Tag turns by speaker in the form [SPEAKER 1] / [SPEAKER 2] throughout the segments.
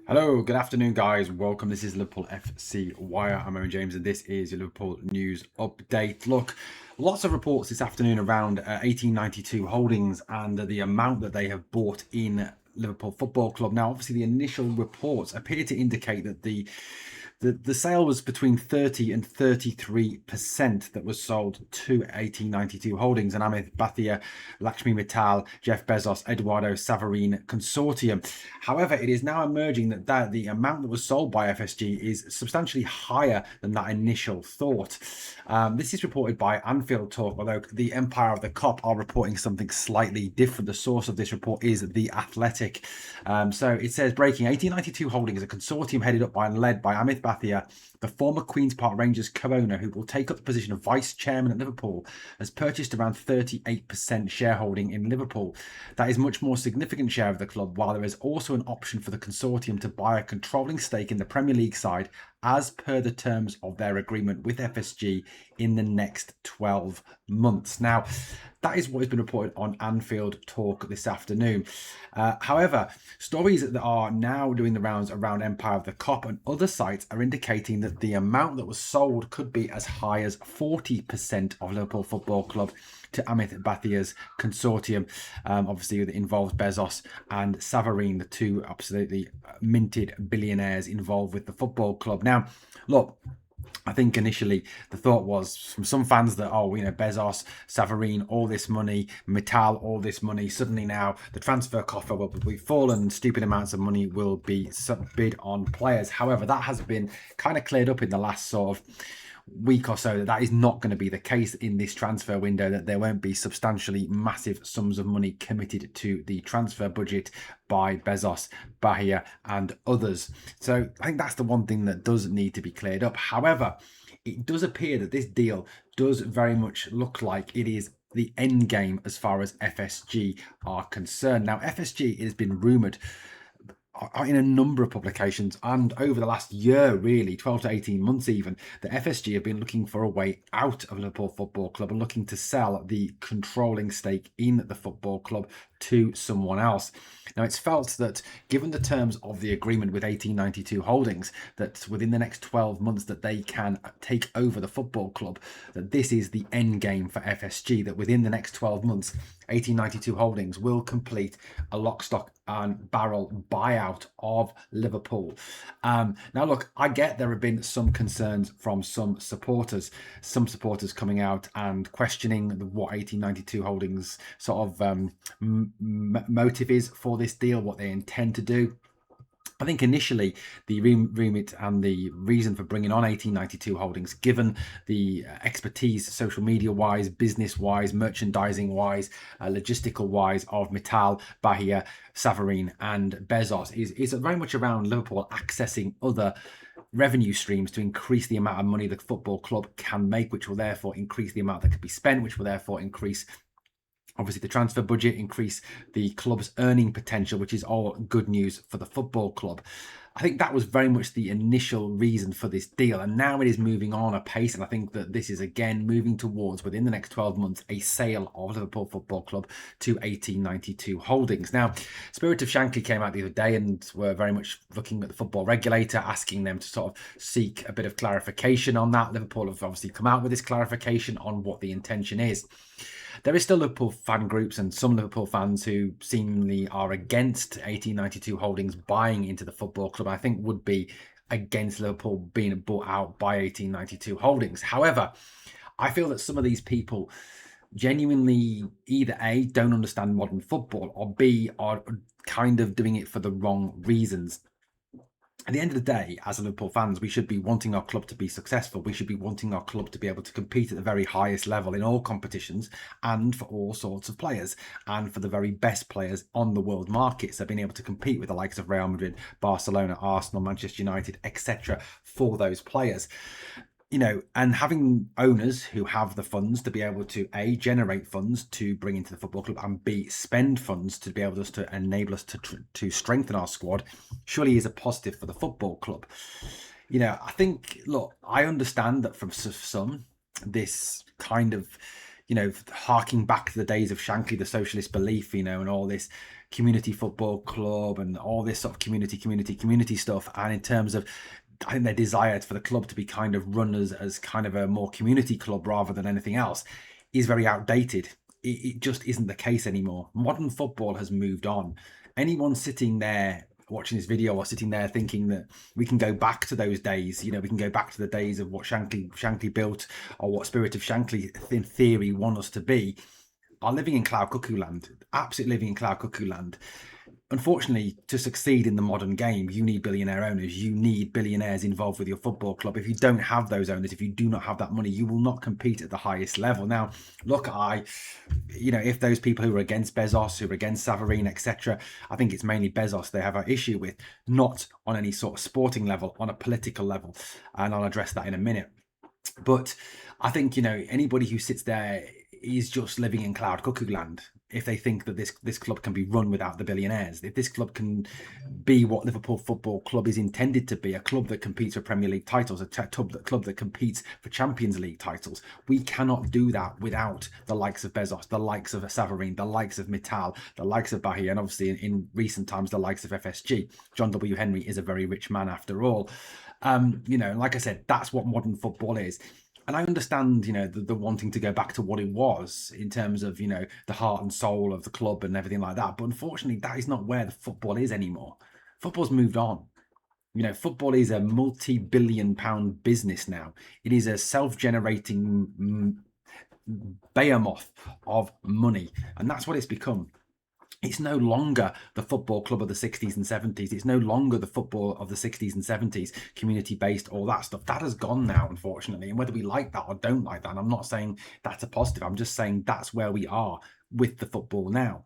[SPEAKER 1] Hello, good afternoon, guys. Welcome. This is Liverpool FC Wire. I'm Owen James, and this is your Liverpool news update. Look, lots of reports this afternoon around 1892 Holdings and the amount that they have bought in Liverpool Football Club. Now, obviously, the initial reports appear to indicate that the sale was between 30 and 33% that was sold to 1892 Holdings and Amit Bhatia, Lakshmi Mittal, Jeff Bezos, Eduardo Savarine consortium. However, it is now emerging that the amount that was sold by FSG is substantially higher than that initial thought. This is reported by Anfield Talk, although the Empire of the Cop are reporting something slightly different. The source of this report is The Athletic. So it says, breaking, 1892 Holdings, a consortium headed up by and led by Amit Bhatia, the former Queen's Park Rangers co-owner who will take up the position of vice chairman at Liverpool, has purchased around 38% shareholding in Liverpool. That is much more significant share of the club, while there is also an option for the consortium to buy a controlling stake in the Premier League side as per the terms of their agreement with FSG in the next 12 months. Now, that is what has been reported on Anfield Talk this afternoon. However, stories that are now doing the rounds around Empire of the Cop and other sites are indicating that the amount that was sold could be as high as 40% of Liverpool Football Club to Amit Bhathia's consortium. Obviously, it involves Bezos and Savarine, the two absolutely minted billionaires involved with the football club. Now, look, I think initially the thought was from some fans that, Bezos, Savarine, all this money, Mittal, all this money. Suddenly now the transfer coffer will be full and stupid amounts of money will be bid on players. However, that has been kind of cleared up in the last sort of week or so that is not going to be the case in this transfer window, that there won't be substantially massive sums of money committed to the transfer budget by Bezos, Bahia and others. So I think that's the one thing that does need to be cleared up. However, it does appear that this deal does very much look like it is the end game as far as FSG are concerned. Now, FSG, it has been rumoured in a number of publications and over the last year, really 12 to 18 months even, the FSG have been looking for a way out of Liverpool Football Club and looking to sell the controlling stake in the football club to someone else. Now, it's felt that given the terms of the agreement with 1892 Holdings, that within the next 12 months that they can take over the football club, that this is the end game for FSG, that within the next 12 months 1892 Holdings will complete a lock, stock and barrel buyout of Liverpool. Now, look, I get there have been some concerns from some supporters coming out and questioning what 1892 Holdings sort of motive is for this deal, what they intend to do. I think initially the remit and the reason for bringing on 1892 Holdings, given the expertise social media wise, business wise, merchandising wise, logistical wise of Mittal, Bahia, Savarine and Bezos, is very much around Liverpool accessing other revenue streams to increase the amount of money the football club can make, which will therefore increase the amount that could be spent, which will therefore increase obviously the transfer budget, increase the club's earning potential, which is all good news for the football club. I think that was very much the initial reason for this deal. And now it is moving on apace. And I think that this is again moving towards, within the next 12 months, a sale of Liverpool Football Club to 1892 Holdings. Now, Spirit of Shankly came out the other day and were very much looking at the football regulator, asking them to sort of seek a bit of clarification on that. Liverpool have obviously come out with this clarification on what the intention is. There is still Liverpool fan groups and some Liverpool fans who seemingly are against 1892 Holdings buying into the football club. I think would be against Liverpool being bought out by 1892 Holdings. However, I feel that some of these people genuinely either A, don't understand modern football, or B, are kind of doing it for the wrong reasons. At the end of the day, as Liverpool fans, we should be wanting our club to be successful. We should be wanting our club to be able to compete at the very highest level in all competitions and for all sorts of players and for the very best players on the world market. So being able to compete with the likes of Real Madrid, Barcelona, Arsenal, Manchester United, etc. for those players. And having owners who have the funds to be able to A, generate funds to bring into the football club, and B, spend funds to be able to enable us to strengthen our squad, surely is a positive for the football club. I think, look, I understand that from some, this kind of harking back to the days of Shankly, the socialist belief, and all this community football club and all this sort of community stuff. And in terms of, I think their desire for the club to be kind of run as kind of a more community club rather than anything else is very outdated. It just isn't the case anymore. Modern football has moved on. Anyone sitting there watching this video or sitting there thinking that we can go back to those days, we can go back to the days of what Shankly built, or what Spirit of Shankly in theory want us to be, are living in cloud cuckoo land, absolutely living in cloud cuckoo land. Unfortunately, to succeed in the modern game, you need billionaire owners. You need billionaires involved with your football club. If you don't have those owners, if you do not have that money, you will not compete at the highest level. Now, look, if those people who are against Bezos, who are against Savarine, etc., I think it's mainly Bezos they have an issue with, not on any sort of sporting level, on a political level. And I'll address that in a minute. But I think, anybody who sits there is just living in cloud cuckoo land if they think that this club can be run without the billionaires. If this club can be what Liverpool Football Club is intended to be, a club that competes for Premier League titles, a club that competes for Champions League titles, we cannot do that without the likes of Bezos, the likes of Savarine, the likes of Mittal, the likes of Bahia, and obviously in recent times the likes of FSG. John W. Henry is a very rich man after all. Like I said, that's what modern football is. And I understand, the wanting to go back to what it was in terms of, the heart and soul of the club and everything like that. But unfortunately, that is not where the football is anymore. Football's moved on. Football is a multi-billion-pound business now. It is a self-generating behemoth of money. And that's what it's become. It's no longer the football club of the 60s and 70s. It's no longer the football of the 60s and 70s, community-based, all that stuff. That has gone now, unfortunately. And whether we like that or don't like that, and I'm not saying that's a positive. I'm just saying that's where we are with the football now.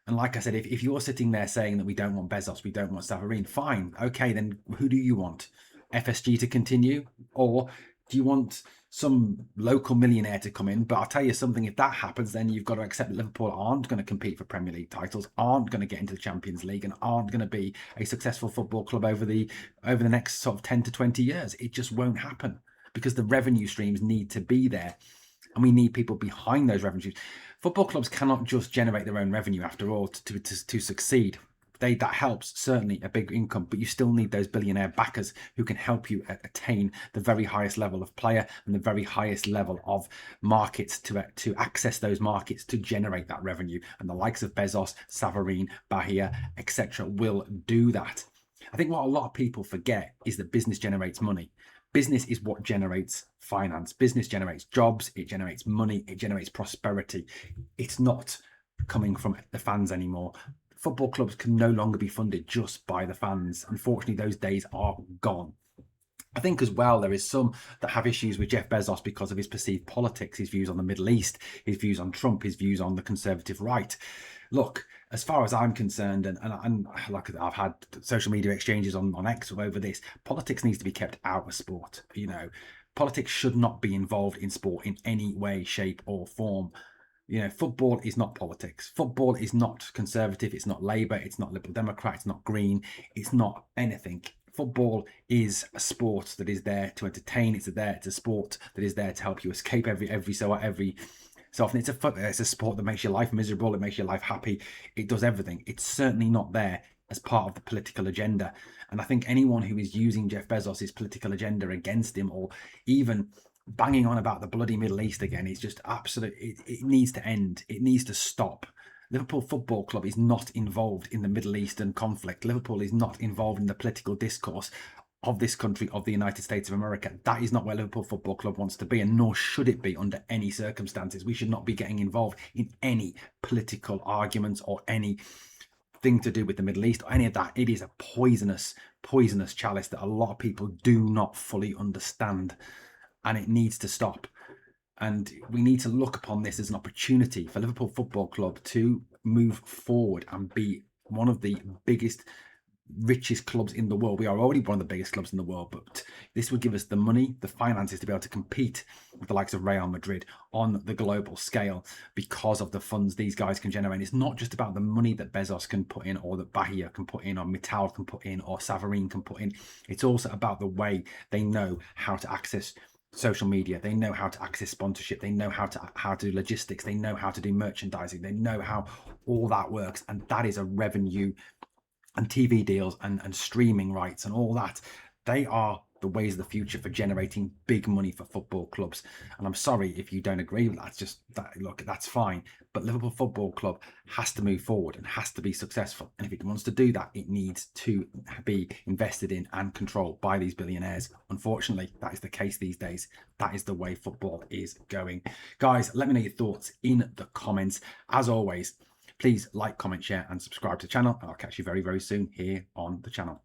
[SPEAKER 1] And like I said, if you're sitting there saying that we don't want Bezos, we don't want Savarine, fine. Okay, then who do you want? FSG to continue? Or do you want some local millionaire to come in? But I'll tell you something, if that happens, then you've got to accept that Liverpool aren't going to compete for Premier League titles, aren't going to get into the Champions League, and aren't going to be a successful football club over the next sort of 10 to 20 years. It just won't happen because the revenue streams need to be there. And we need people behind those revenue streams. Football clubs cannot just generate their own revenue after all to succeed. That helps, certainly, a big income, but you still need those billionaire backers who can help you attain the very highest level of player and the very highest level of markets to access those markets to generate that revenue. And the likes of Bezos, Savarine, Bahia, etc. will do that. I think what a lot of people forget is that business generates money. Business is what generates finance. Business generates jobs, it generates money, it generates prosperity. It's not coming from the fans anymore. Football clubs can no longer be funded just by the fans. Unfortunately, those days are gone. I think as well, there is some that have issues with Jeff Bezos because of his perceived politics, his views on the Middle East, his views on Trump, his views on the conservative right. Look, as far as I'm concerned, and like I've had social media exchanges on X over this, politics needs to be kept out of sport. Politics should not be involved in sport in any way, shape or form. Football is not politics. Football is not conservative. It's not Labour. It's not Liberal Democrat. It's not Green. It's not anything. Football is a sport that is there to entertain. It's a sport that is there to help you escape every so often. It's a sport that makes your life miserable. It makes your life happy. It does everything. It's certainly not there as part of the political agenda. And I think anyone who is using Jeff Bezos' political agenda against him, or even banging on about the bloody Middle East again, is just absolute. It needs to end. It needs to stop. Liverpool Football Club is not involved in the Middle Eastern conflict. Liverpool is not involved in the political discourse of this country, of the United States of America. That is not where Liverpool Football Club wants to be, and nor should it be under any circumstances. We should not be getting involved in any political arguments or any thing to do with the Middle East or any of that. It is a poisonous chalice that a lot of people do not fully understand, and it needs to stop. And we need to look upon this as an opportunity for Liverpool Football Club to move forward and be one of the biggest, richest clubs in the world. We are already one of the biggest clubs in the world, but this would give us the money, the finances to be able to compete with the likes of Real Madrid on the global scale because of the funds these guys can generate. It's not just about the money that Bezos can put in, or that Bahia can put in, or Mittal can put in, or Savarine can put in. It's also about the way they know how to access social media, they know how to access sponsorship, they know how to do logistics, they know how to do merchandising, they know how all that works, and that is a revenue, and TV deals and streaming rights and all that. They are the ways of the future for generating big money for football clubs. And I'm sorry if you don't agree with that. It's just that, look, that's fine. But Liverpool Football Club has to move forward and has to be successful. And if it wants to do that, it needs to be invested in and controlled by these billionaires. Unfortunately, that is the case these days. That is the way football is going. Guys, let me know your thoughts in the comments. As always, please like, comment, share, and subscribe to the channel. And I'll catch you very, very soon here on the channel.